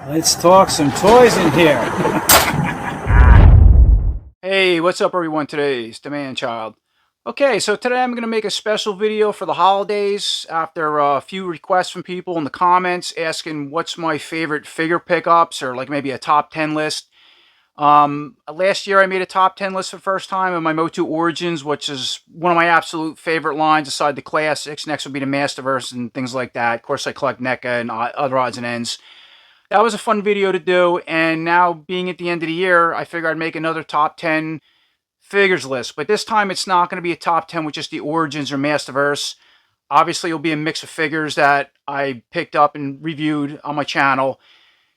Let's talk some toys in here. Hey, what's up everyone? Today is the Man Child. Okay, so today I'm going to make a special video for the holidays after a few requests from people in the comments asking what's my favorite figure pickups or like maybe a top 10 list. Last year I made a top 10 list for the first time of my Motu Origins, which is one of my absolute favorite lines aside the classics. Next would be the Masterverse and things like that. Of course I collect NECA and other odds and ends. That was a fun video to do, and now being at the end of the year, I figured I'd make another top 10 figures list. But this time it's not going to be a top 10 with just the Origins or Masterverse. Obviously, it'll be a mix of figures that I picked up and reviewed on my channel.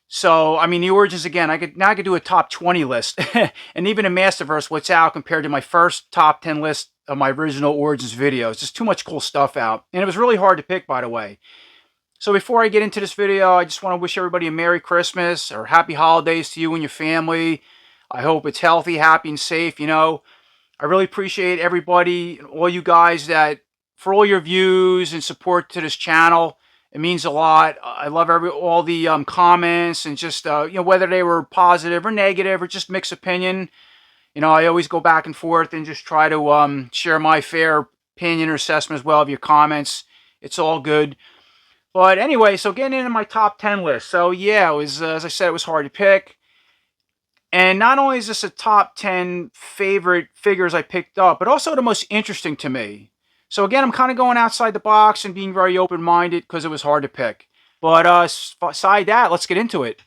So, I mean, the Origins, again, I could do a top 20 list. And even a Masterverse, what's out compared to my first top 10 list of my original Origins videos. Just too much cool stuff out. And it was really hard to pick, by the way. So before I get into this video, I just want to wish everybody a Merry Christmas or Happy Holidays to you and your family. I hope it's healthy, happy, and safe. I really appreciate everybody, all you guys that, for all your views and support to this channel. It means a lot. I love all the comments and just, whether they were positive or negative or just mixed opinion. I always go back and forth and just try to share my fair opinion or assessment as well of your comments. It's all good. But anyway, so getting into my top 10 list. So yeah, it was, as I said, it was hard to pick. And not only is this a top 10 favorite figures I picked up, but also the most interesting to me. So again, I'm kind of going outside the box and being very open-minded because it was hard to pick. But aside that, let's get into it.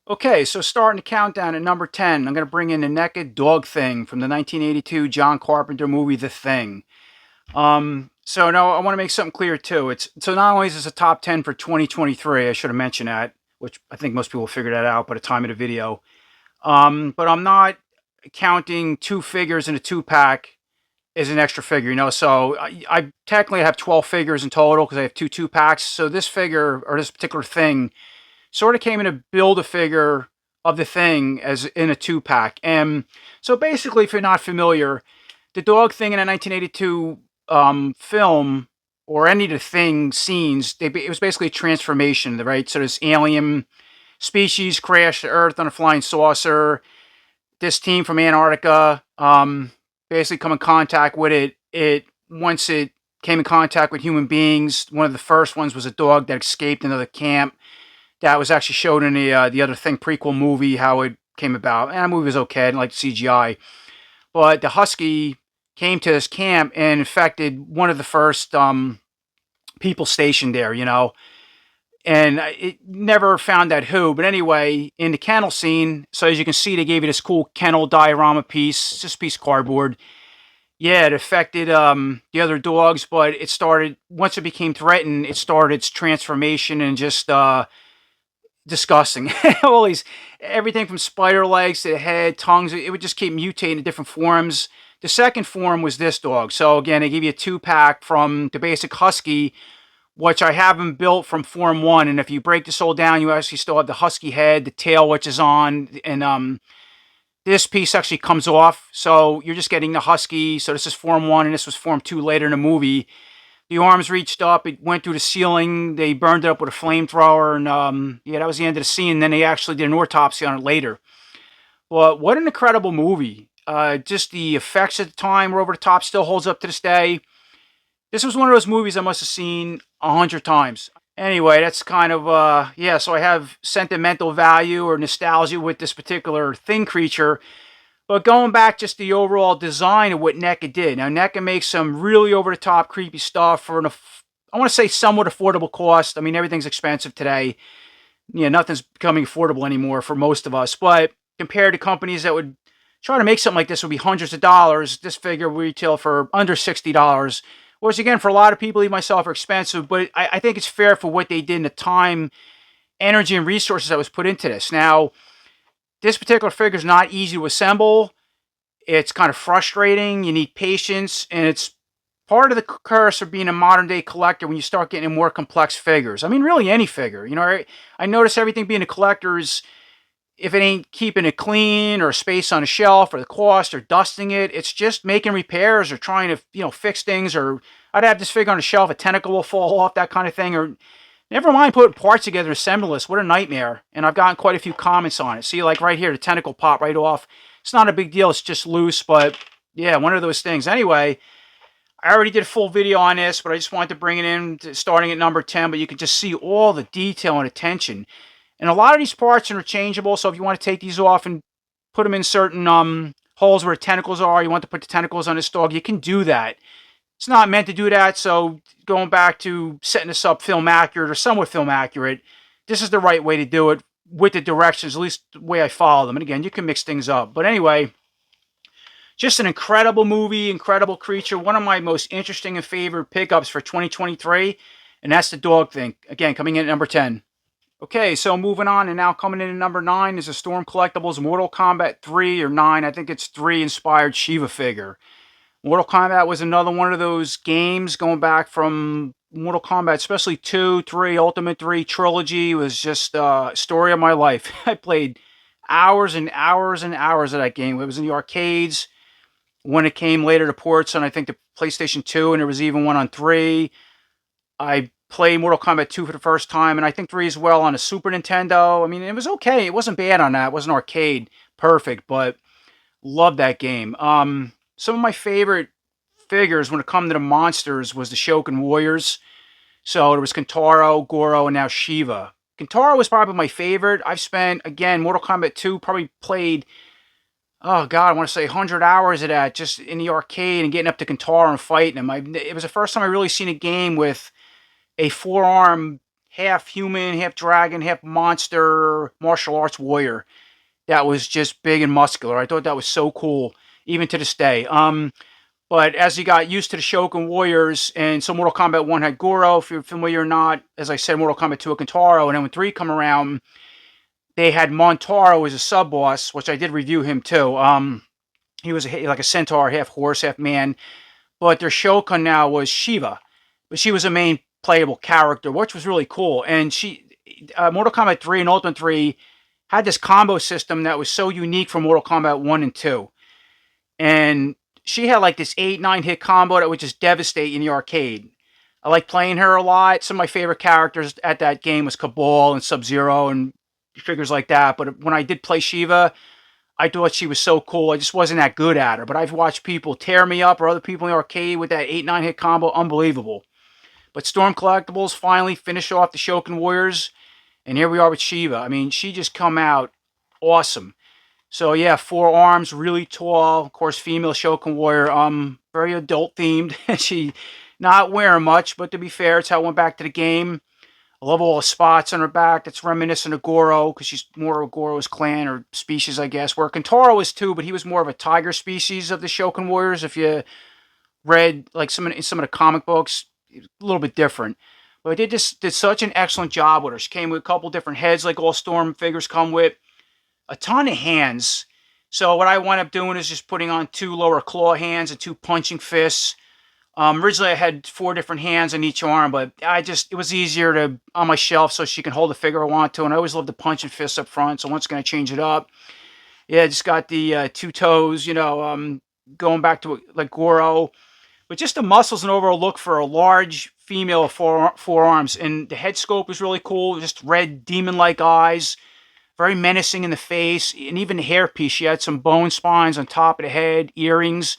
Okay, so starting the countdown at number 10, I'm going to bring in the NECA Dog Thing from the 1982 John Carpenter movie The Thing. So no, I want to make something clear too. So not only is this a top 10 for 2023, I should have mentioned that, which I think most people figured that out by the time of the video. But I'm not counting two figures in a two-pack as an extra figure, so I technically have 12 figures in total because I have two packs. So this figure, or this particular thing, sort of came in to build a figure of the thing as in a two-pack. And so basically, if you're not familiar, the Dog Thing in a 1982 film, or any of the Thing scenes, it was basically a transformation, right? So this alien species crashed to Earth on a flying saucer. This team from Antarctica basically come in contact with it. Once it came in contact with human beings, one of the first ones was a dog that escaped another camp. That was actually showed in the other Thing prequel movie, how it came about. And that movie was okay, I didn't like the CGI. But the husky came to this camp and infected one of the first people stationed there, and it never found out who. But anyway, in the kennel scene, so as you can see, they gave you this cool kennel diorama piece, just a piece of cardboard. Yeah, it affected the other dogs, but it started, once it became threatened, it started its transformation and just disgusting. All these, everything from spider legs to head, tongues, it would just keep mutating in different forms. The second form was this dog. So again, they give you a two-pack from the basic husky, which I have them built from Form 1. And if you break this all down, you actually still have the husky head, the tail, which is on, and this piece actually comes off. So you're just getting the husky. So this is Form 1, and this was Form 2 later in the movie. The arms reached up, it went through the ceiling, they burned it up with a flamethrower, and yeah, that was the end of the scene. Then they actually did an autopsy on it later. But what an incredible movie. Just the effects at the time were over the top, still holds up to this day. This was one of those movies I must have seen 100 times. Anyway, that's kind of, yeah, so I have sentimental value or nostalgia with this particular Thing creature. But going back just the overall design of what NECA did. Now, NECA makes some really over-the-top creepy stuff for I want to say somewhat affordable cost. I mean, everything's expensive today. Yeah, nothing's becoming affordable anymore for most of us. But compared to companies that would try to make something like this would be hundreds of dollars, this figure will retail for under $60. Which, again, for a lot of people, even myself, are expensive. But I think it's fair for what they did in the time, energy, and resources that was put into this. Now, this particular figure is not easy to assemble. It's kind of frustrating. You need patience. And it's part of the curse of being a modern-day collector when you start getting more complex figures. I mean, really any figure. I notice everything being a collector is, if it ain't keeping it clean or space on a shelf or the cost or dusting it, it's just making repairs or trying to, fix things. Or I'd have this figure on a shelf, a tentacle will fall off, that kind of thing. Or Never mind putting parts together and assembling this. What a nightmare. And I've gotten quite a few comments on it. See, like right here, the tentacle popped right off. It's not a big deal. It's just loose, but yeah, one of those things. Anyway, I already did a full video on this, but I just wanted to bring it in starting at number 10, but you can just see all the detail and attention. And a lot of these parts are interchangeable, so if you want to take these off and put them in certain holes where the tentacles are, you want to put the tentacles on this dog, you can do that. It's not meant to do that, so going back to setting this up film accurate or somewhat film accurate, this is the right way to do it with the directions, at least the way I follow them. And again, you can mix things up. But anyway, just an incredible movie, incredible creature. One of my most interesting and favorite pickups for 2023, and that's the dog thing. Again, coming in at number 10. Okay, so moving on, and now coming in at number 9 is a Storm Collectibles Mortal Kombat 3 or 9, I think it's 3 inspired Shiva figure. Mortal Kombat was another one of those games going back from Mortal Kombat, especially 2, 3, Ultimate 3 Trilogy was just a story of my life. I played hours and hours and hours of that game. It was in the arcades when it came later to ports on, I think, the PlayStation 2, and there was even one on 3. I played Mortal Kombat 2 for the first time, and I think 3 as well on a Super Nintendo. I mean, it was okay. It wasn't bad on that. It wasn't arcade perfect, but loved that game. Some of my favorite figures when it comes to the monsters was the Shokan Warriors. So there was Kentaro, Goro, and now Shiva. Kentaro was probably my favorite. I've spent, again, Mortal Kombat 2, probably played, oh God, I want to say 100 hours of that just in the arcade and getting up to Kentaro and fighting him. It was the first time I really seen a game with a four-arm, half human, half dragon, half monster martial arts warrior that was just big and muscular. I thought that was so cool, even to this day. But as you got used to the Shokan Warriors, and so Mortal Kombat 1 had Goro, if you're familiar or not, as I said, Mortal Kombat 2 had Kentaro, and then when 3 come around, they had Montaro as a sub-boss, which I did review him too. He was like a centaur, half horse, half man. But their Shokan now was Shiva. But she was a main playable character, which was really cool. And Mortal Kombat 3 and Ultimate 3 had this combo system that was so unique from Mortal Kombat 1 and 2. And she had like this 8-9 hit combo that would just devastate in the arcade. I like playing her a lot. Some of my favorite characters at that game was Kabal and Sub-Zero and figures like that. But when I did play Shiva, I thought she was so cool. I just wasn't that good at her. But I've watched people tear me up or other people in the arcade with that 8-9 hit combo. Unbelievable. But Storm Collectibles finally finished off the Shokan Warriors. And here we are with Shiva. I mean, she just come out awesome. So yeah, 4 arms, really tall. Of course, female Shokan Warrior. Very adult themed. She not wearing much, but to be fair, it's how it went back to the game. I love all the spots on her back. That's reminiscent of Goro, because she's more of Goro's clan or species, I guess. Where Kentaro is too, but he was more of a tiger species of the Shokan Warriors. If you read like some of the comic books, a little bit different. But they did such an excellent job with her. She came with a couple different heads, like all Storm figures come with. A ton of hands. So what I wind up doing is just putting on 2 lower claw hands and 2 punching fists. Originally I had 4 different hands on each arm, but it was easier to on my shelf so she can hold the figure I want to. And I always love the punching fists up front, so once going to change it up. Yeah, just got the 2 toes, going back to like Goro. But just the muscles and overall look for a large female of 4 arms. And the head sculpt was really cool. Just red demon-like eyes. Very menacing in the face. And even the hairpiece. She had some bone spines on top of the head. Earrings.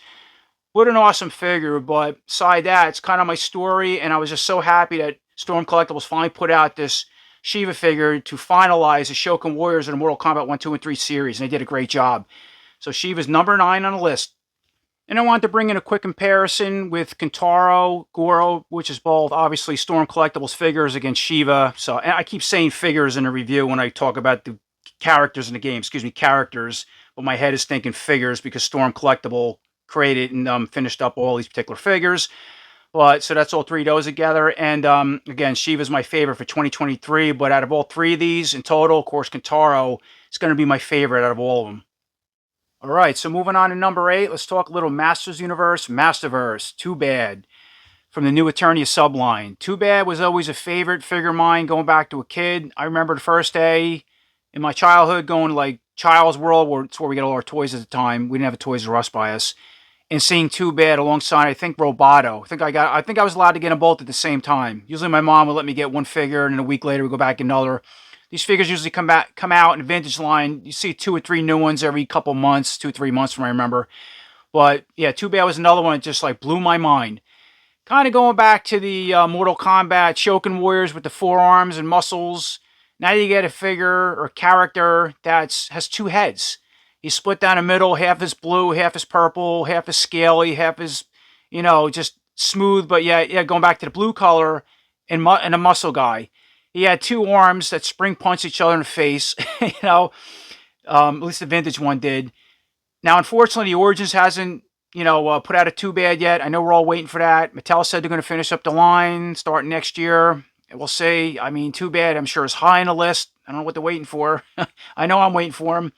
What an awesome figure. But beside that, it's kind of my story. And I was just so happy that Storm Collectibles finally put out this Shiva figure to finalize the Shokan Warriors in the Mortal Kombat 1, 2, and 3 series. And they did a great job. So Shiva's number 9 on the list. And I wanted to bring in a quick comparison with Kentaro, Goro, which is both obviously Storm Collectibles figures against Shiva. So and I keep saying figures in the review when I talk about the characters in the game. Excuse me, characters. But my head is thinking figures because Storm Collectible created and finished up all these particular figures. But so that's all 3 of those together. And again, Shiva's my favorite for 2023. But out of all 3 of these in total, of course, Kentaro is going to be my favorite out of all of them. All right, so moving on to number 8, let's talk a little Masters Universe, Masterverse, Too Bad, from the new Eternia subline. Too Bad was always a favorite figure of mine going back to a kid. I remember the first day in my childhood going to like Child's World, where it's where we got all our toys at the time. We didn't have a Toys R Us by us. and seeing Too Bad alongside, I think, Roboto. I think I was allowed to get them both at the same time. Usually my mom would let me get one figure, and then a week later we go back another. These figures usually come out in the vintage line. You see 2 or 3 new ones every couple months, 2 or 3 months from what I remember. But yeah, Too Bad was another one that just like blew my mind. Kind of going back to the Mortal Kombat Shokin Warriors with the forearms and muscles. Now you get a figure or character that has 2 heads. He's split down the middle. Half is blue, half is purple, half is scaly, half is, just smooth. But yeah, going back to the blue color and a muscle guy. He had 2 arms that spring punch each other in the face. At least the vintage one did. Now, unfortunately, the Origins hasn't, put out a Too Bad yet. I know we're all waiting for that. Mattel said they're going to finish up the line starting next year. We'll see. I mean, Too Bad, I'm sure, is high on the list. I don't know what they're waiting for. I know I'm waiting for them.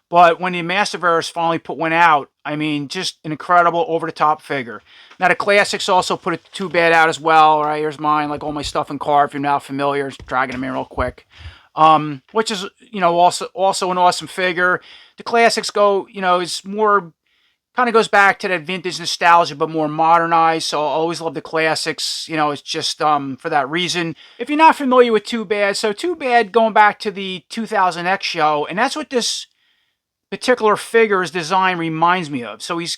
But when the Masterverse finally put one out, I mean, just an incredible over-the-top figure. Now, the Classics also put a Too Bad out as well. All right, here's mine, like all my stuff in car, if you're not familiar. Just dragging them in real quick. Which is, also an awesome figure. The Classics is more, kind of goes back to that vintage nostalgia, but more modernized. So I always love the Classics. It's just for that reason. If you're not familiar with Too Bad, so Too Bad going back to the 2000X show, and that's what this particular figure's design reminds me of. So he's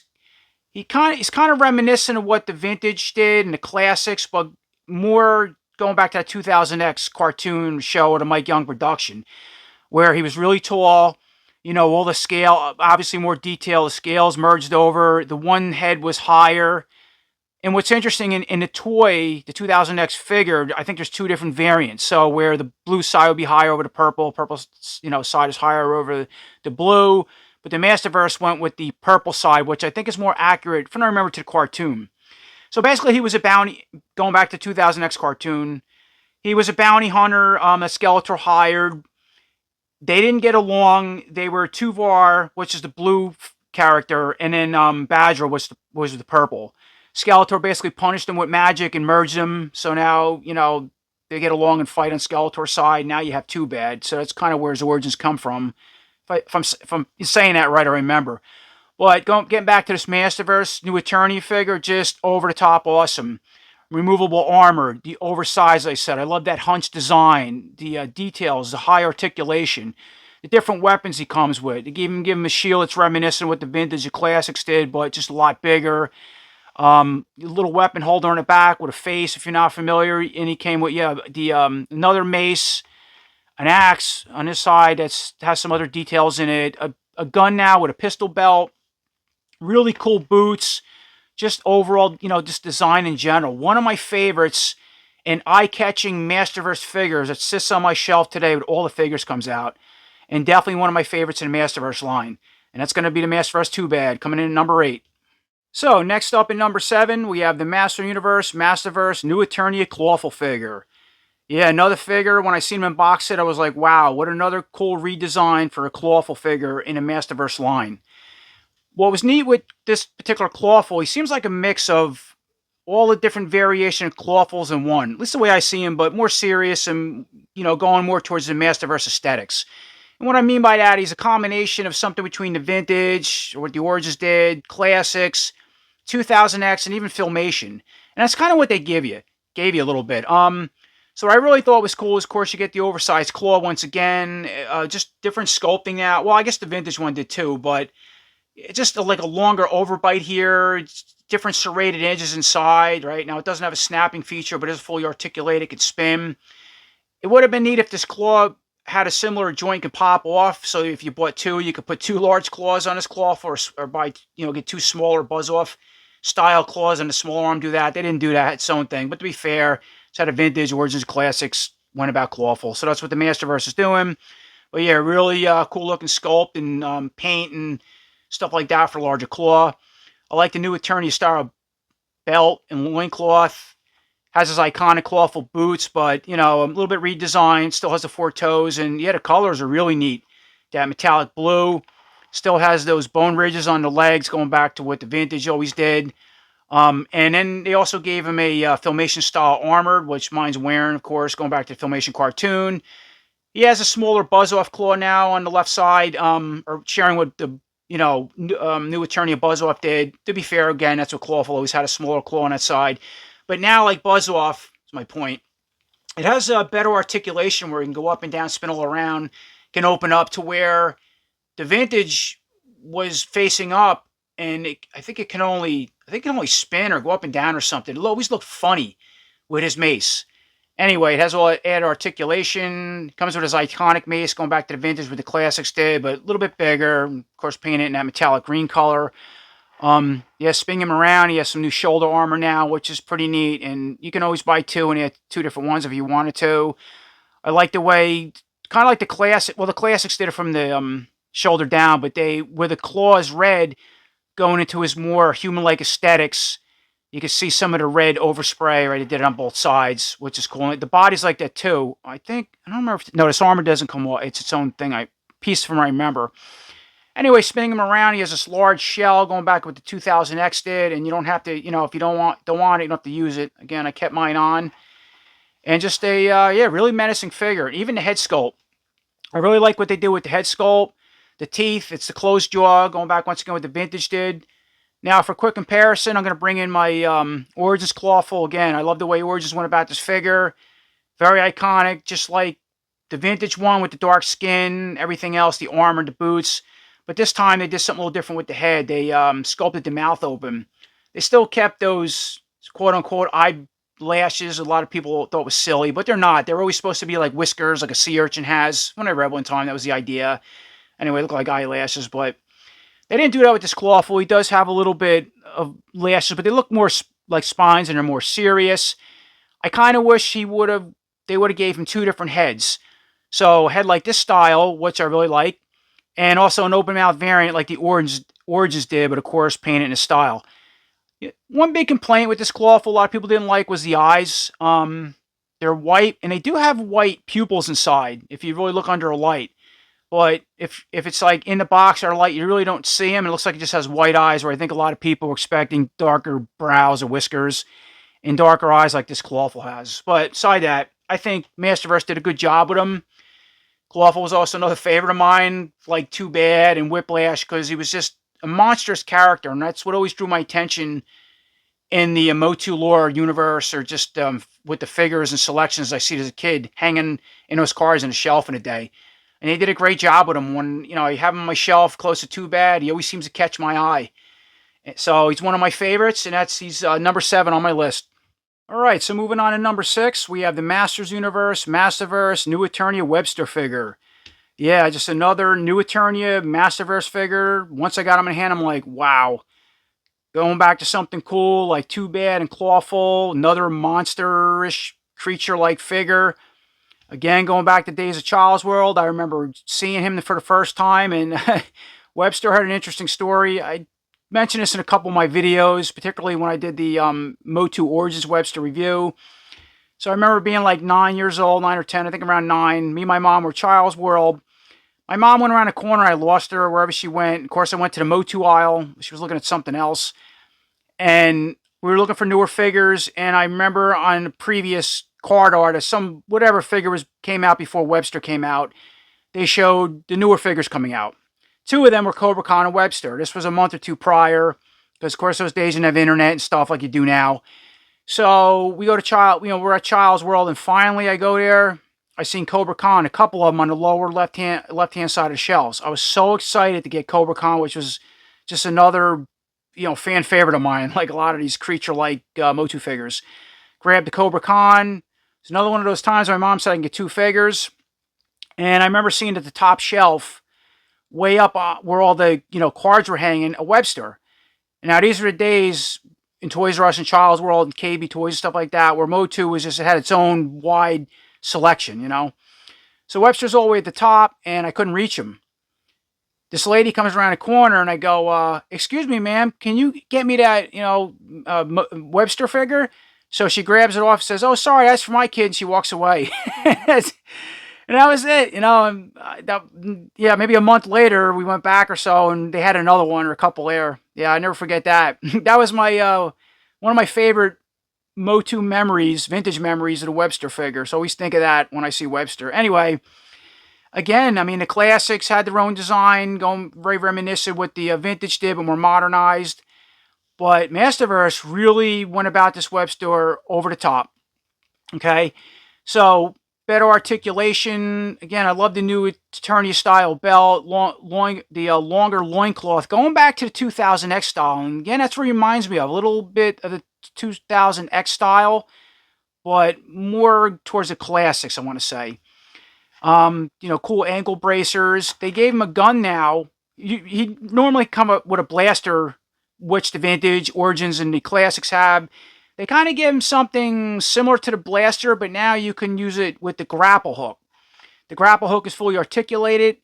kind of reminiscent of what the vintage did and the Classics, but more going back to that 2000X cartoon show or the Mike Young production, where he was really tall. All the scale, obviously more detail. The scales merged over. The one head was higher. And what's interesting in the toy, the 2000X figure, I think there's 2 different variants. So where the blue side would be higher over the purple, side is higher over the blue. But the Masterverse went with the purple side, which I think is more accurate, if I remember, to the cartoon. So basically, he was a bounty, going back to 2000X cartoon, he was a bounty hunter, that Skeletor hired. They didn't get along. They were Tuvar, which is the blue character, and then Badger was the purple. Skeletor basically punished them with magic and merged them. So now, they get along and fight on Skeletor's side. Now you have Too Bad. So that's kind of where his origins come from. If I'm saying that right, I remember. But getting back to this Masterverse, new Eternia figure, just over the top awesome. Removable armor, the oversized, I said. I love that hunch design, the details, the high articulation, the different weapons he comes with. They give him a shield that's reminiscent of what the vintage, the Classics did, but just a lot bigger. A little weapon holder on the back with a face, if you're not familiar. And he came with, another mace, an axe on this side that has some other details in it. A gun now with a pistol belt. Really cool boots. Just overall, just design in general. One of my favorites and eye-catching Masterverse figures that sits on my shelf today with all the figures comes out. And definitely one of my favorites in the Masterverse line. And that's going to be the Masterverse Too Bad, coming in at number 8. So, next up in number 7, we have the Master Universe, Masterverse, New Eternia Clawful figure. Yeah, another figure. When I seen him in box set, I was like, wow, what another cool redesign for a Clawful figure in a Masterverse line. What was neat with this particular Clawful, he seems like a mix of all the different variation of Clawfuls in one. At least the way I see him, but more serious and, going more towards the Masterverse aesthetics. And what I mean by that, he's a combination of something between the vintage, or what the Origins did, Classics, 2000X, and even Filmation. And that's kind of what they gave you a little bit. So what I really thought was cool is, of course, you get the oversized claw once again, just different sculpting now. Well, I guess the vintage one did too, but it's just like a longer overbite here, different serrated edges inside, right? Now, it doesn't have a snapping feature, but it is fully articulated, it can spin. It would have been neat if this claw had a similar joint can pop off, so if you bought 2, you could put 2 large claws on this claw, or buy, get 2 smaller buzz-off style claws on the small arm, do that. They didn't do that, its own thing. But to be fair, it's had a vintage, Origins, Classics, went about Clawful. So that's what the Masterverse is doing. But yeah, really cool looking sculpt and paint and stuff like that for larger claw. I like the new Eternia style belt and loincloth. Has his iconic Clawful boots, but, a little bit redesigned. Still has the 4 toes, and yeah, the colors are really neat. That metallic blue. Still has those bone ridges on the legs, going back to what the vintage always did. And then they also gave him a Filmation style armor, which mine's wearing, of course, going back to the Filmation cartoon. He has a smaller buzz-off claw now on the left side, or sharing with the New Eternia Buzz-Off did. To be fair, again, that's what Clawful always had, a smaller claw on that side. But now, like Buzz-Off, is my point, it has a better articulation where it can go up and down, spin all around, can open up to where the Vintage was facing up, and I think it can only spin or go up and down or something. It'll always look funny with his mace. Anyway, it has all that added articulation. Comes with his iconic mace, going back to the Vintage with the classics did, but a little bit bigger. Of course, painted in that metallic green color. Yeah, spinning him around. He has some new shoulder armor now, which is pretty neat. And you can always buy two, and he had two different ones if you wanted to. I like the way, kind of like the classic. Well, the classics did it from the shoulder down, but where the claws red, going into his more human-like aesthetics. You can see some of the red overspray, right? It did it on both sides, which is cool. The body's like that too. I don't remember no, this armor doesn't come off. It's its own thing. Piece from I remember. Anyway, spinning him around, he has this large shell going back with the 2000X did, and you don't have to, if you don't want it, you don't have to use it. Again, I kept mine on. And just a, really menacing figure. Even the head sculpt. I really like what they did with the head sculpt. The teeth, it's the closed jaw, going back once again what the Vintage did. Now, for quick comparison, I'm going to bring in my Origins Clawful again. I love the way Origins went about this figure. Very iconic, just like the Vintage one with the dark skin, everything else, the armor, the boots. But this time, they did something a little different with the head. They sculpted the mouth open. They still kept those quote-unquote eyelashes. A lot of people thought was silly, but they're not. They're always supposed to be like whiskers, like a sea urchin has. When I read one time, that was the idea. Anyway, look like eyelashes, but they didn't do that with this Clawful. He does have a little bit of lashes, but they look more like spines and they're more serious. I kind of wish they would have gave him two different heads. So a head like this style, which I really like, and also an open mouth variant like the Origins did, but of course painted in a style. One big complaint with this Clawful a lot of people didn't like was the eyes. They're white, and they do have white pupils inside if you really look under a light. But if it's like in the box or light, you really don't see him. It looks like it just has white eyes, where I think a lot of people were expecting darker brows or whiskers and darker eyes like this Clawful has. But aside that, I think Masterverse did a good job with him. Clawful was also another favorite of mine, like Too Bad and Whiplash, because he was just a monstrous character, and that's what always drew my attention in the Motu lore universe, or just with the figures and selections I see as a kid hanging in those cars on a shelf in a day. And they did a great job with him. When, I have him on my shelf close to Too Bad, he always seems to catch my eye. So he's one of my favorites, and he's number 7 on my list. All right, so moving on to number 6, we have the Masters Universe, Masterverse, New Eternia Webster figure. Yeah, just another New Eternia Masterverse figure. Once I got him in hand, I'm like, wow. Going back to something cool like Too Bad and Clawful, another monsterish creature-like figure. Again, going back to Days of Child's World, I remember seeing him for the first time, and Webster had an interesting story. I mentioned this in a couple of my videos, particularly when I did the Motu Origins Webster review. So I remember being like 9 years old, 9 or 10, I think around 9. Me and my mom were Child's World. My mom went around a corner, I lost her wherever she went. Of course, I went to the Motu aisle. She was looking at something else. And we were looking for newer figures, and I remember on the previous card art, some whatever figure came out before Webster came out, they showed the newer figures coming out. 2 of them were Cobra Khan and Webster. This was a month or 2 prior, because of course those days you didn't have internet and stuff like you do now. So we go to we're at Child's World, and finally I go there. I seen Cobra Khan, a couple of them on the lower left hand side of the shelves. I was so excited to get Cobra Khan, which was just another fan favorite of mine, like a lot of these creature-like Motu figures. Grabbed the Cobra Khan. It's another one of those times my mom said I can get 2 figures. And I remember seeing at the top shelf, way up where all the cards were hanging, a Webster. And now these are the days in Toys R Us and Child's World and KB Toys and stuff like that, where Motu it had its own wide selection, So Webster's all the way at the top, and I couldn't reach him. This lady comes around the corner, and I go, excuse me, ma'am, can you get me that, Webster figure? So she grabs it off and says, oh, sorry, that's for my kid, and she walks away. And that was it, maybe a month later, we went back or so, and they had another one or a couple there. Yeah, I never forget that. That was my one of my favorite Motu memories, vintage memories of the Webster figure. So I always think of that when I see Webster. Anyway, Again, I mean, the classics had their own design, going very reminiscent with the vintage did, but more modernized. But Masterverse really went about this web store over the top. Okay, so better articulation. Again, I love the new Eternia style belt, longer loincloth, going back to the 2000X style. And again, that's what it reminds me of a little bit of the 2000X style, but more towards the classics, I want to say. Cool ankle bracers. They gave him a gun now. He'd normally come up with a blaster, which the vintage, Origins, and the classics have. They kind of give him something similar to the blaster, but now you can use it with the grapple hook. The grapple hook is fully articulated.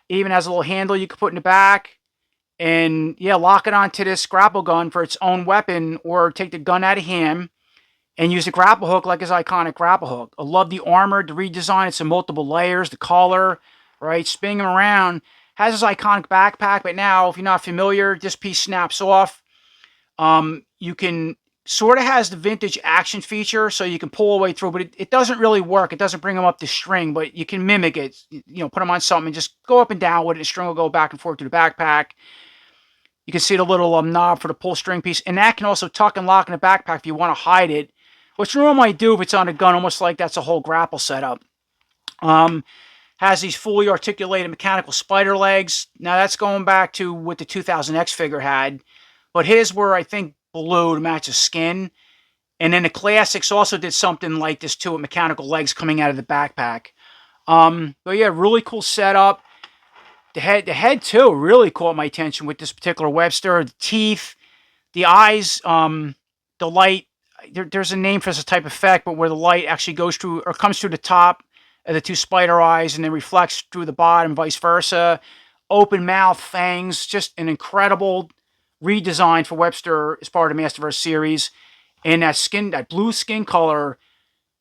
It even has a little handle you can put in the back. And yeah, lock it onto this grapple gun for its own weapon, or take the gun out of hand and use the grapple hook like his iconic grapple hook. I love the armor, the redesign. It's in multiple layers, the collar, right? Spinning him around. Has his iconic backpack, but now, if you're not familiar, this piece snaps off. You can sort of has the vintage action feature, so you can pull all the way through, but it doesn't really work. It doesn't bring them up the string, but you can mimic it. Put them on something and just go up and down with it. The string will go back and forth to the backpack. You can see the little knob for the pull string piece, and that can also tuck and lock in the backpack if you want to hide it, which normally I do if it's on a gun, almost like that's a whole grapple setup. Has these fully articulated mechanical spider legs. Now that's going back to what the 2000X figure had, but his were, I think, blue to match his skin. And then the classics also did something like this too, with mechanical legs coming out of the backpack. But yeah, really cool setup. The head too really caught my attention with this particular Webster. The teeth, the eyes, the light. There's a name for this type of effect, but where the light actually goes through or comes through the top of the two spider eyes and then reflects through the bottom, vice versa. Open mouth, fangs, just an incredible redesign for Webster as part of the Masterverse series. And that blue skin color,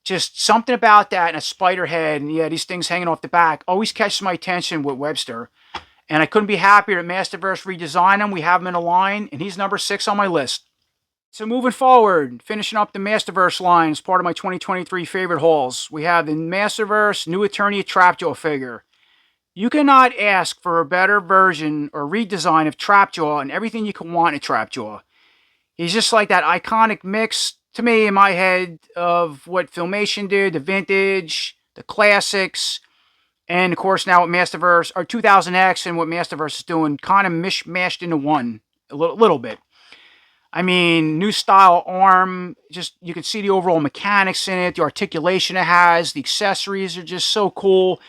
just something about that, and a spider head, and yeah, these things hanging off the back always catches my attention with Webster. And I couldn't be happier that Masterverse redesigned him. We have him in a line, and he's number 6 on my list. So moving forward, finishing up the Masterverse line as part of my 2023 favorite hauls, we have the Masterverse New Eternia Trapjaw figure. You cannot ask for a better version or redesign of Trapjaw and everything you can want in Trapjaw. He's just like that iconic mix, to me, in my head, of what Filmation did, the vintage, the classics, and of course now what Masterverse, or 2000X, and what Masterverse is doing, kind of mishmashed into one, a little bit. I mean, new style arm, just you can see the overall mechanics in it, the articulation it has, the accessories are just so cool.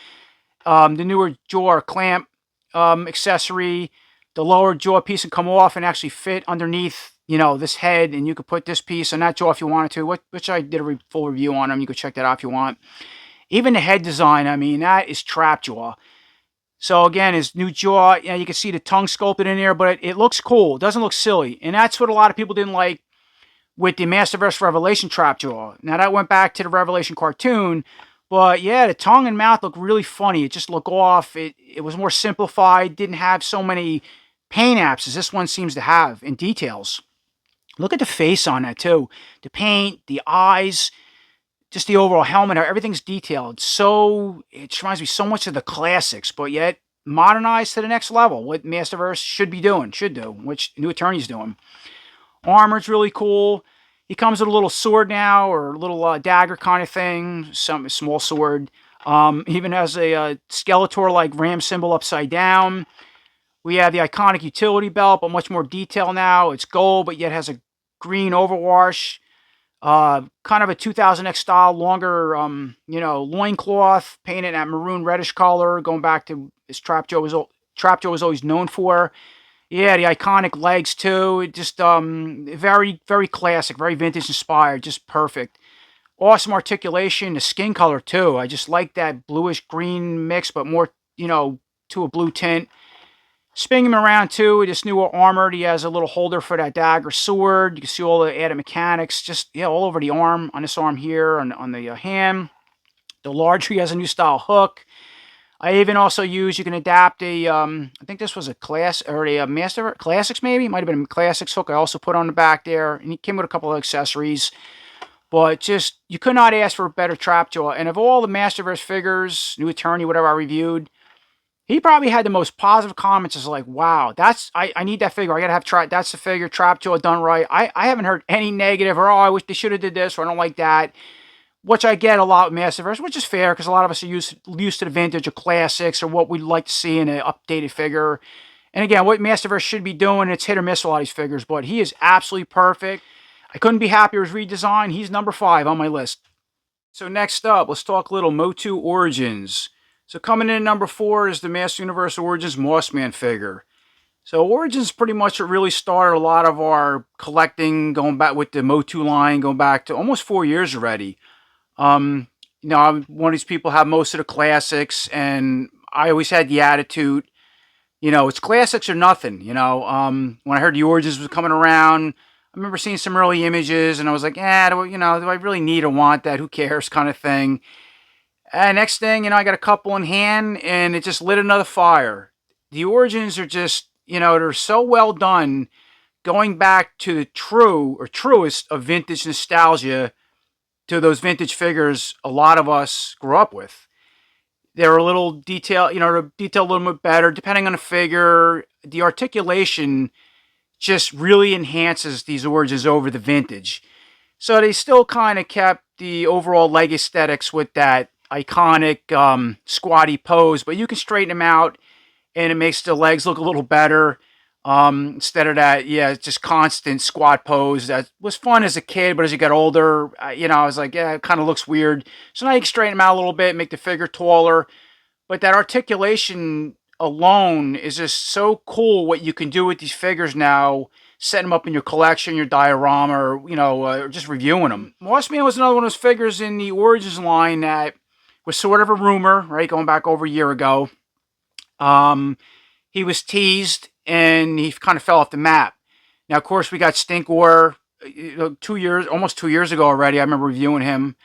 The newer jaw or clamp accessory, the lower jaw piece can come off and actually fit underneath, this head, and you could put this piece on that jaw if you wanted to, which I did a full review on them. You could check that out if you want. Even the head design, I mean, that is Trapjaw. So again, his new jaw, you can see the tongue sculpted in there, but it looks cool. It doesn't look silly. And that's what a lot of people didn't like with the Masterverse Revelation Trapjaw. Now, that went back to the Revelation cartoon, but yeah, the tongue and mouth look really funny. It just looked off. It was more simplified, didn't have so many paint apps as this one seems to have in details. Look at the face on that too. The paint, the eyes, just the overall helmet, everything's detailed. So it reminds me so much of the classics, but yet modernized to the next level. What Masterverse should do, which New Eternia's doing. Armor's really cool. He comes with a little sword now, or a little dagger kind of thing, some small sword. Even has a Skeletor-like ram symbol upside down. We have the iconic utility belt, but much more detail now. It's gold, but yet has a green overwash. Kind of a 2000X style, longer, loincloth, painted that maroon reddish color, going back to his Trapjaw was always known for. Yeah, the iconic legs too. It just very, very classic, very vintage inspired, just perfect. Awesome articulation, the skin color too. I just like that bluish green mix, but more, to a blue tint. Spinning him around too with this newer armor. He has a little holder for that dagger sword. You can see all the added mechanics, just all over the arm, on this arm here, on the hand. The larger, he has a new style hook. I even also you can adapt a, I think this was a class, or a Master Classics maybe? It might have been a Classics hook I also put on the back there. And he came with a couple of accessories. But just, you could not ask for a better Trapjaw. And of all the Masterverse figures, New Attorney, whatever I reviewed, he probably had the most positive comments. Is like, wow, I need that figure. I gotta have that's the figure, Trapjaw done right. I haven't heard any negative, or, oh, I wish they should have did this, or I don't like that. Which I get a lot with Masterverse, which is fair, because a lot of us are used to the vintage or classics, or what we'd like to see in an updated figure. And again, what Masterverse should be doing, it's hit or miss a lot of these figures, but he is absolutely perfect. I couldn't be happier with his redesign. He's number 5 on my list. So next up, let's talk a little Motu Origins. So coming in at number 4 is the Master Universe Origins Mossman figure. So Origins pretty much really started a lot of our collecting, going back with the Motu line, going back to almost 4 years already. I'm one of these people have most of the classics, and I always had the attitude, it's classics or nothing. When I heard the Origins was coming around, I remember seeing some early images, and I was like, do I really need or want that? Who cares, kind of thing. And next thing, I got a couple in hand, and it just lit another fire. The Origins are just, they're so well done, going back to the truest of vintage nostalgia, to those vintage figures a lot of us grew up with. They're a little detailed, detailed a little bit better, depending on the figure. The articulation just really enhances these Origins over the vintage. So they still kind of kept the overall leg aesthetics with that iconic squatty pose, but you can straighten them out, and it makes the legs look a little better. Instead of that, just constant squat pose. That was fun as a kid, but as you got older, I was like, it kind of looks weird. So now you can straighten them out a little bit, make the figure taller. But that articulation alone is just so cool, what you can do with these figures now, setting them up in your collection, your diorama, or just reviewing them. Mossman was another one of those figures in the Origins line that was sort of a rumor, right, going back over a year ago. He was teased, and he kind of fell off the map. Now, of course, we got Stinkor almost 2 years ago already. I remember reviewing him,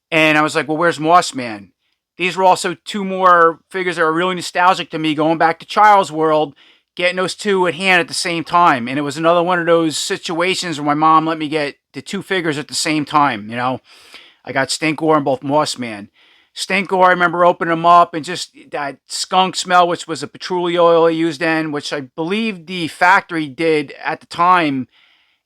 and I was like, well, where's Mossman? These were also 2 more figures that are really nostalgic to me, going back to Child's World, getting those 2 at hand at the same time. And it was another one of those situations where my mom let me get the 2 figures at the same time. I got Stinkor and both Mossman. Stinkor, I remember opening them up, and just that skunk smell, which was a patchouli oil I used in, which I believe the factory did at the time,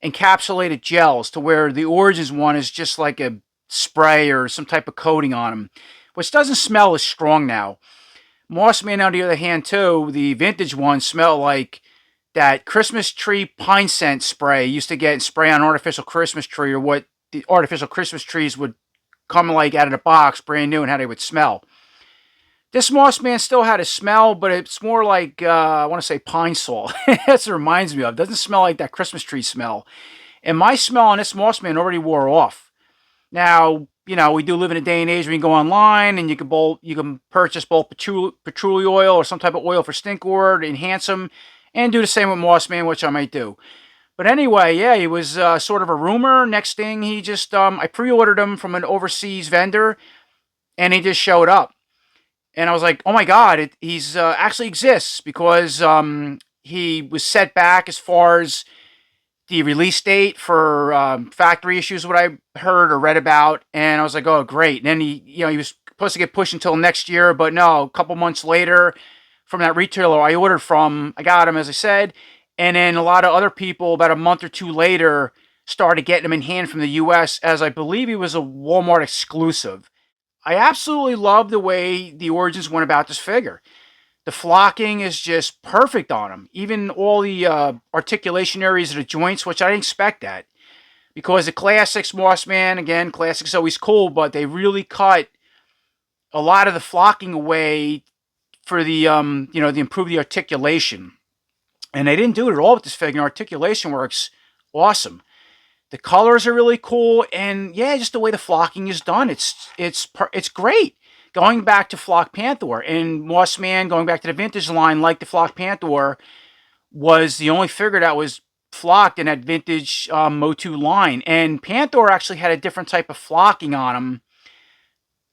encapsulated gels, to where the Origins one is just like a spray or some type of coating on them, which doesn't smell as strong now. Mossman, on the other hand, too, the vintage one smelled like that Christmas tree pine scent spray you used to get and spray on an artificial Christmas tree, or what the artificial Christmas trees would come like out of the box, brand new, and how they would smell. This Mossman still had a smell, but it's more like, I want to say pine salt. That's what it reminds me of. It doesn't smell like that Christmas tree smell. And my smell on this Mossman already wore off. Now, we do live in a day and age where you can go online and you can purchase both patchouli oil or some type of oil for Stinkor to enhance them, and do the same with Mossman, which I might do. But anyway, he was sort of a rumor. Next thing, he just, I pre-ordered him from an overseas vendor, and he just showed up. And I was like, oh my God, he's actually exists, because he was set back as far as the release date for factory issues, what I heard or read about. And I was like, oh, great. And then he was supposed to get pushed until next year, but no, a couple months later, from that retailer I ordered from, I got him, as I said. And then a lot of other people, about a month or 2 later, started getting him in hand from the US, as I believe he was a Walmart exclusive. I absolutely love the way the Origins went about this figure. The flocking is just perfect on him. Even all the articulation areas of the joints, which I didn't expect that. Because the classics, Mossman, again, classics always cool, but they really cut a lot of the flocking away for the, to improve the articulation. And they didn't do it at all with this figure. Articulation works awesome. The colors are really cool, and just the way the flocking is done, it's great. Going back to Flock Panther, and Mossman, going back to the vintage line, like the Flock Panther, was the only figure that was flocked in that vintage Motu line. And Panther actually had a different type of flocking on him.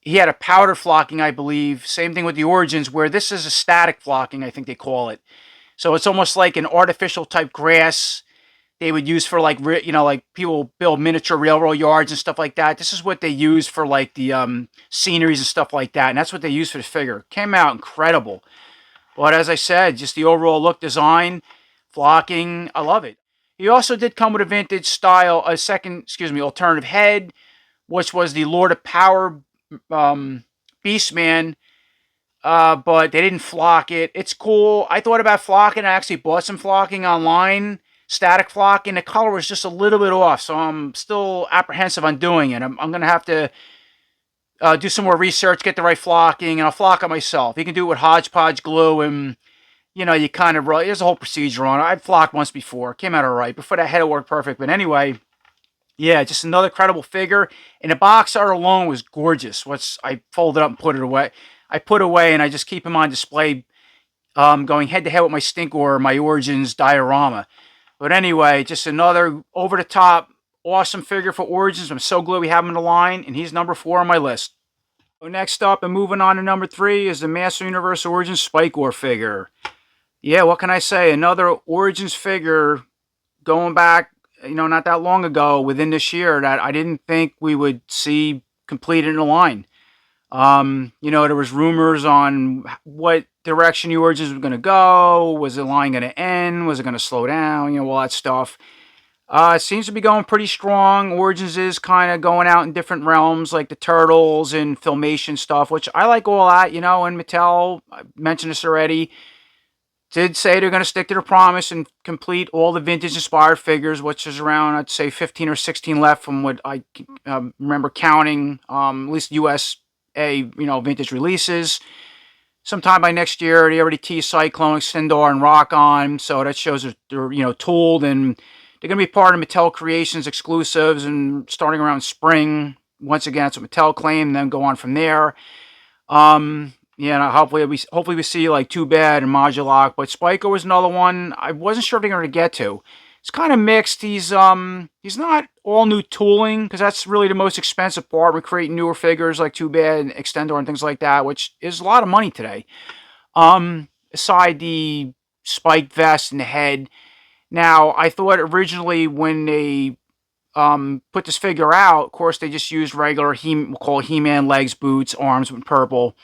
He had a powder flocking, I believe. Same thing with the Origins, where this is a static flocking, I think they call it. So it's almost like an artificial type grass they would use for like, like people build miniature railroad yards and stuff like that. This is what they use for like the sceneries and stuff like that. And that's what they use for the figure. Came out incredible. But as I said, just the overall look, design, flocking, I love it. He also did come with a vintage style, a second, alternative head, which was the Lord of Power Beastman, but they didn't flock it. It's cool. I thought about flocking. I actually bought some flocking online, static flocking. The color was just a little bit off, so I'm still apprehensive on doing it. I'm going to have to do some more research, get the right flocking, and I'll flock it myself. You can do it with Hodgepodge glue, and you kind of there's a whole procedure on it. I've flocked once before, came out all right. Before that head, it worked perfect. But anyway, yeah, just another credible figure. And the box art alone was gorgeous. I folded up and put it away. I put away, and I just keep him on display, going head to head with my Stinkor, my Origins diorama. But anyway, just another over the top, awesome figure for Origins. I'm so glad we have him in the line, and he's number 4 on my list. So next up, and moving on to number 3, is the Master Universe Origins Spikor figure. Yeah, what can I say? Another Origins figure going back, not that long ago, within this year, that I didn't think we would see completed in the line. There was rumors on what direction the Origins were going to go. Was the line going to end? Was it going to slow down? All that stuff. It seems to be going pretty strong. Origins is kind of going out in different realms, like the Turtles and Filmation stuff, which I like all that, and Mattel, I mentioned this already, did say they're going to stick to their promise and complete all the vintage-inspired figures, which is around, I'd say, 15 or 16 left from what I remember counting, at least USA, vintage releases. Sometime by next year, they already teased Cyclone, Extendor, and Rock-On, so that shows that they're, tooled, and they're going to be part of Mattel Creations exclusives, and starting around spring. Once again, that's what Mattel claimed, and then go on from there. Hopefully we see like Too Bad and Modulok, but Spikor was another one I wasn't sure if they're going to get to. It's kind of mixed. He's not all new tooling, because that's really the most expensive part when creating newer figures like Too Bad and Extendor and things like that, which is a lot of money today. Aside the spiked vest and the head. Now, I thought originally when they put this figure out, of course, they just used regular we'll call He-Man legs, boots, arms with purple,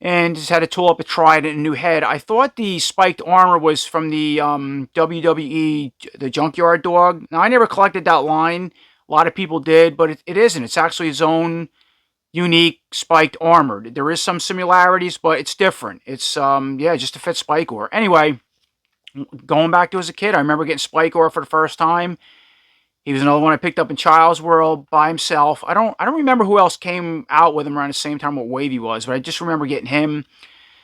and just had to tool up a Trident and a new head. I thought the spiked armor was from the WWE, the Junkyard Dog. Now, I never collected that line. A lot of people did, but it isn't. It's actually his own unique spiked armor. There is some similarities, but it's different. It's, just to fit Spikor. Anyway, going back to as a kid, I remember getting Spikor for the first time. He was another one I picked up in Child's World by himself. I don't remember who else came out with him around the same time what wave he was, but I just remember getting him.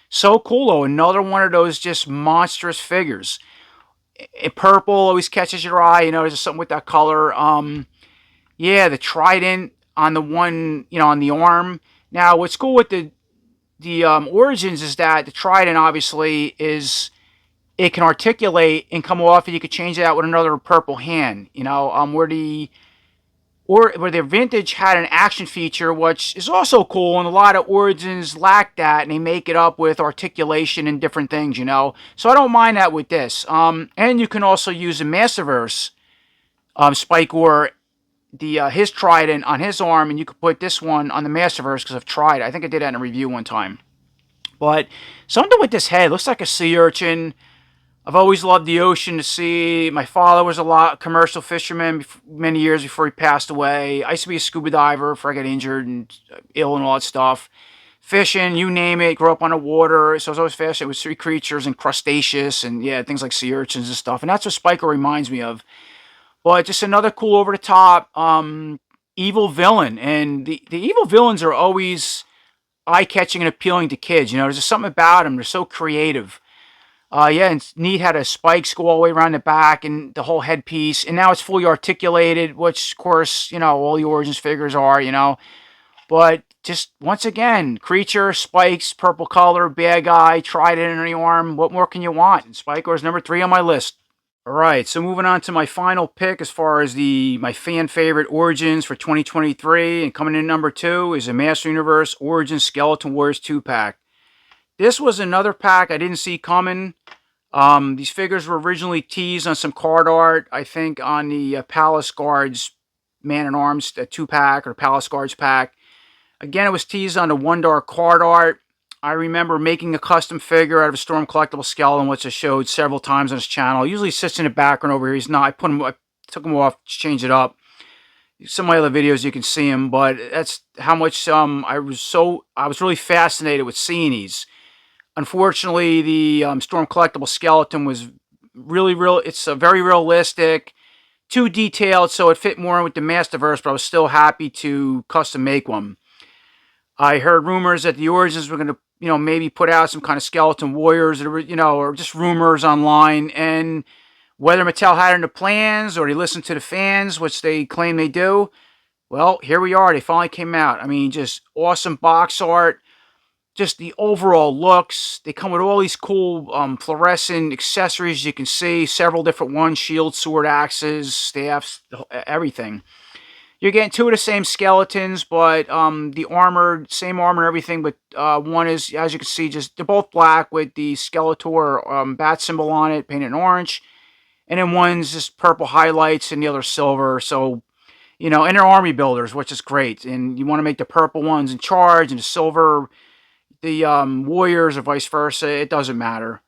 So cool, though. Another one of those just monstrous figures. Purple always catches your eye. There's just something with that color. The Trident on the one, on the arm. Now, what's cool with the Origins is that the Trident obviously is, it can articulate and come off, and you could change it out with another purple hand. Where the Vintage had an action feature, which is also cool, and a lot of Origins lack that, and they make it up with articulation and different things. So I don't mind that with this. And you can also use the Masterverse Spikor, his Trident on his arm, and you could put this one on the Masterverse, because I've tried. I think I did that in a review one time. But something with this head looks like a sea urchin. I've always loved the ocean, to sea. My father was a commercial fisherman many years before he passed away. I used to be a scuba diver before I got injured and ill and all that stuff. Fishing, you name it, grew up on the water. So I was always fascinated with sea creatures and crustaceous and, things like sea urchins and stuff. And that's what Spikor reminds me of. But just another cool over-the-top evil villain. And the evil villains are always eye-catching and appealing to kids. There's just something about them. They're so creative. And it's neat how the spikes go all the way around the back and the whole headpiece. And now it's fully articulated, which, of course, all the Origins figures are, But just, once again, creature, spikes, purple color, bad guy, Trident in the arm. What more can you want? And Spikor is number 3 on my list. All right, so moving on to my final pick as far as my fan favorite Origins for 2023. And coming in number 2 is a Master Universe Origins Skeleton Wars 2-pack. This was another pack I didn't see coming. These figures were originally teased on some card art, I think on the Palace Guards Man-at-Arms 2-pack or Palace Guards pack. Again, it was teased on the Wondar card art. I remember making a custom figure out of a Storm Collectible skeleton, which I showed several times on his channel. He usually sits in the background over here. He's not. I took him off, changed it up. Some of my other videos you can see him, but that's how much I was really fascinated with seeing these. Unfortunately, the Storm Collectible skeleton was really real. It's very realistic, too detailed, so it fit more in with the Masterverse. But I was still happy to custom make one. I heard rumors that the Origins were going to, maybe put out some kind of skeleton warriors, or just rumors online. And whether Mattel had it in the plans or they listened to the fans, which they claim they do, well, here we are. They finally came out. I mean, just awesome box art. Just the overall looks. They come with all these cool fluorescent accessories. You can see several different ones: shield, sword, axes, staffs, everything. You're getting two of the same skeletons, but the armor, same armor and everything, but one is, as you can see, they're both black with the Skeletor bat symbol on it, painted in orange. And then one's just purple highlights and the other silver. So, and they're army builders, which is great. And you want to make the purple ones in charge and the silver, the warriors, or vice versa. It doesn't matter.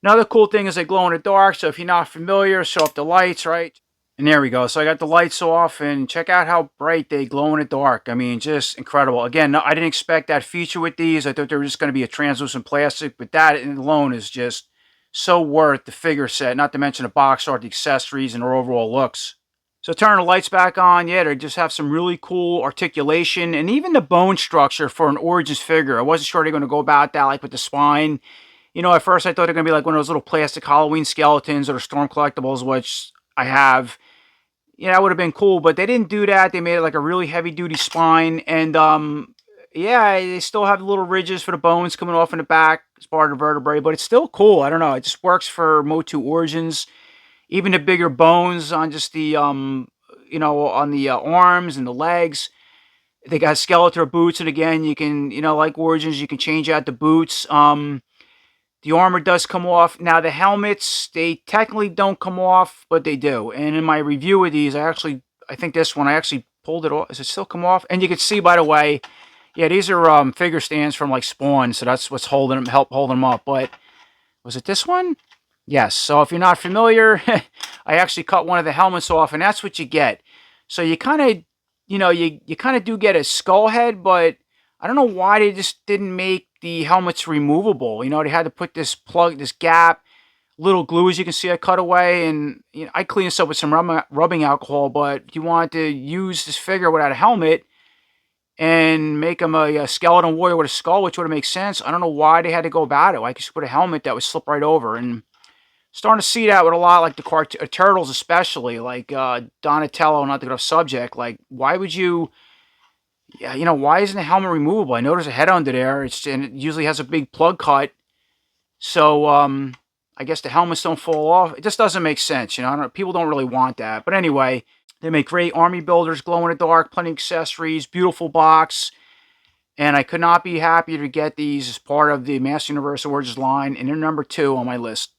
Another cool thing is they glow in the dark. So if you're not familiar, show up the lights, right? And there we go. So I got the lights off, and check out how bright they glow in the dark. I mean, just incredible. Again, I didn't expect that feature with these. I thought they were just going to be a translucent plastic, but that alone is just so worth the figure set, not to mention the box art, the accessories, and their overall looks. So turn the lights back on. Yeah, they just have some really cool articulation, and even the bone structure for an Origins figure. I wasn't sure they were going to go about that, like with the spine. At first I thought they were going to be like one of those little plastic Halloween skeletons or the Storm Collectibles, which I have. That would have been cool, but they didn't do that. They made it like a really heavy-duty spine, and yeah, they still have little ridges for the bones coming off in the back as part of the vertebrae, but it's still cool. I don't know. It just works for Motu Origins. Even the bigger bones on just the, on the arms and the legs. They got Skeletor boots, and again, you can, like Origins, you can change out the boots. The armor does come off. Now, the helmets, they technically don't come off, but they do. And in my review of these, I think this one, I actually pulled it off. Does it still come off? And you can see, by the way, yeah, these are figure stands from, like, Spawn, so that's what's holding them up. But was it this one? Yes. So if you're not familiar, I actually cut one of the helmets off, and that's what you get. So you kind of, you kind of do get a skull head, but I don't know why they just didn't make the helmets removable. They had to put this gap, little glue, as you can see, I cut away, and I cleaned this up with some rubbing alcohol. But if you wanted to use this figure without a helmet and make him a skeleton warrior with a skull, which would have made sense, I don't know why they had to go about it. Why could you put a helmet that would slip right over? And starting to see that with a lot, like the Turtles especially, like Donatello, not to get off subject. Like, why would you... Yeah, why isn't the helmet removable? I know there's a head under there. And it usually has a big plug cut. So, I guess the helmets don't fall off. It just doesn't make sense, people don't really want that. But anyway, they make great army builders, glow in the dark, plenty of accessories, beautiful box. And I could not be happier to get these as part of the Master Universe Origins line. And they're number 2 on my list.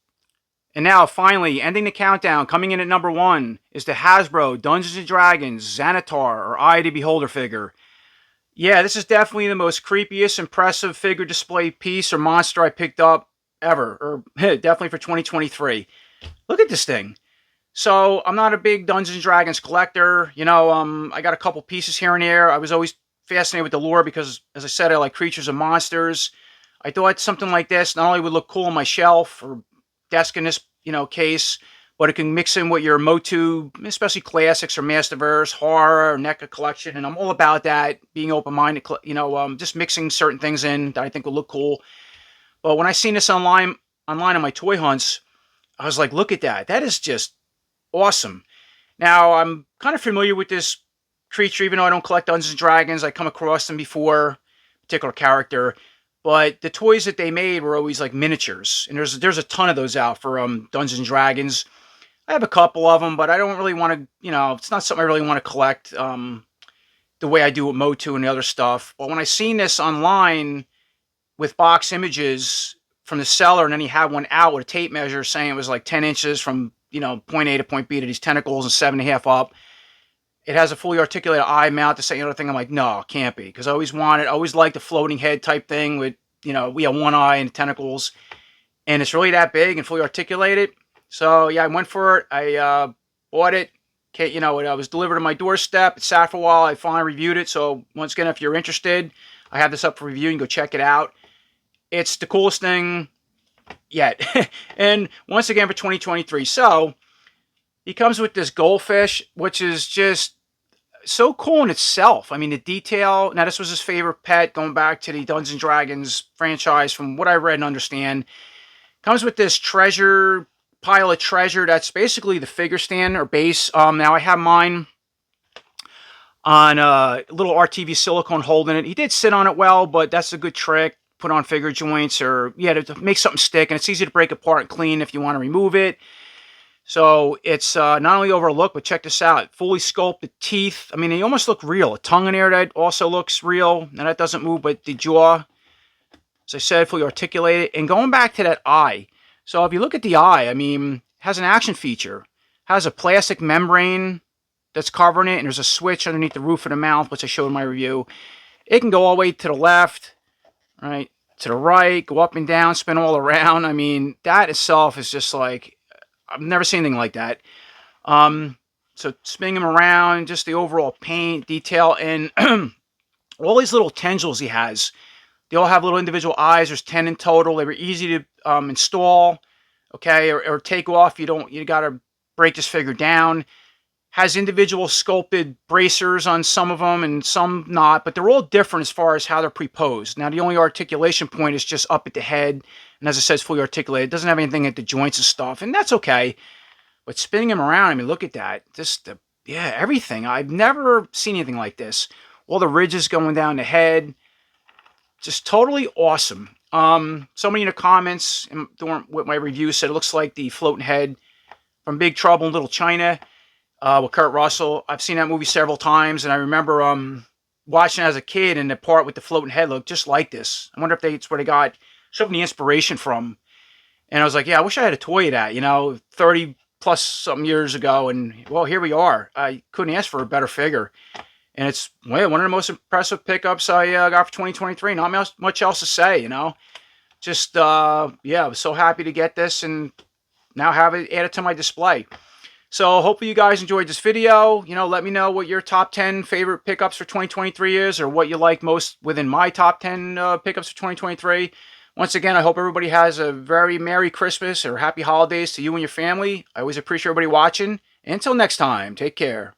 And now, finally, ending the countdown, coming in at number 1 is the Hasbro Dungeons & Dragons Xanatar, or Eye of the Beholder figure. Yeah, this is definitely the most creepiest, impressive figure display piece or monster I picked up ever, or definitely for 2023. Look at this thing. So, I'm not a big Dungeons & Dragons collector. I got a couple pieces here and there. I was always fascinated with the lore because, as I said, I like creatures and monsters. I thought something like this not only would look cool on my shelf or desk in this, case, but it can mix in with your Motu, especially classics or Masterverse, horror, or NECA collection, and I'm all about that, being open-minded, just mixing certain things in that I think will look cool. But when I seen this online on my toy hunts, I was like, look at that. That is just awesome. Now, I'm kind of familiar with this creature, even though I don't collect Dungeons & Dragons. I come across them before, particular character. But the toys that they made were always like miniatures. And there's a ton of those out for Dungeons & Dragons. I have a couple of them, but I don't really want to, it's not something I really want to collect the way I do with Motu and the other stuff. But when I seen this online with box images from the seller, and then he had one out with a tape measure saying it was like 10 inches from, you know, point A to point B to these tentacles and 7.5 up. It has a fully articulated eye mount. The same other thing, I'm like, no, it can't be, because I always liked the floating head type thing with, you know, we have one eye and tentacles, and it's really that big and fully articulated. So yeah, I went for it. I bought it. Okay, you know, it was delivered to my doorstep. It sat for a while. I finally reviewed it. So once again, if you're interested, I have this up for review. You can go check it out. It's the coolest thing yet. And once again for 2023. So he comes with this goldfish, which is just so cool in itself. I mean, the detail. Now, this was his favorite pet going back to the Dungeons and Dragons franchise, from what I read and understand. Comes with this treasure, pile of treasure. That's basically the figure stand or base. Now, I have mine on a little RTV silicone holding it. He did sit on it well, but that's a good trick. Put on figure joints, or yeah, to make something stick, and it's easy to break apart and clean if you want to remove it. So it's not only overlooked, but check this out. Fully sculpted teeth. I mean, they almost look real. A tongue in there that also looks real. Now, that doesn't move, but the jaw, as I said, fully articulated. And going back to that eye. So if you look at the eye, I mean, it has an action feature. It has a plastic membrane that's covering it, and there's a switch underneath the roof of the mouth, which I showed in my review. It can go all the way to the left, right, to the right, go up and down, spin all around. I mean, that itself is just like, I've never seen anything like that. So spinning him around, just the overall paint, detail, and all these little tendrils he has. They all have little individual eyes. There's 10 in total. They were easy to install, okay, or take off. You got to break this figure down. Has individual sculpted bracers on some of them and some not, but they're all different as far as how they're pre-posed. Now, the only articulation point is just up at the head, and as I said, it's fully articulated. It doesn't have anything at the joints and stuff, and that's okay. But spinning him around, I mean, look at that. Yeah, everything. I've never seen anything like this. All the ridges going down the head. Just totally awesome. Somebody in the comments with my review said it looks like the floating head from Big Trouble in Little China. With Kurt Russell. I've seen that movie several times, and I remember watching it as a kid, and the part with the floating head looked just like this. I wonder if it's where they got some of the inspiration from. And I was like, yeah, I wish I had a toy of that, you know, 30 plus something years ago, and well, here we are. I couldn't ask for a better figure. And it's one of the most impressive pickups I got for 2023. Not much else to say, you know. Just, yeah, I was so happy to get this and now have it added to my display. So hopefully you guys enjoyed this video. You know, let me know what your top 10 favorite pickups for 2023 is, or what you like most within my top 10 pickups for 2023. Once again, I hope everybody has a very Merry Christmas or Happy Holidays to you and your family. I always appreciate everybody watching. Until next time, take care.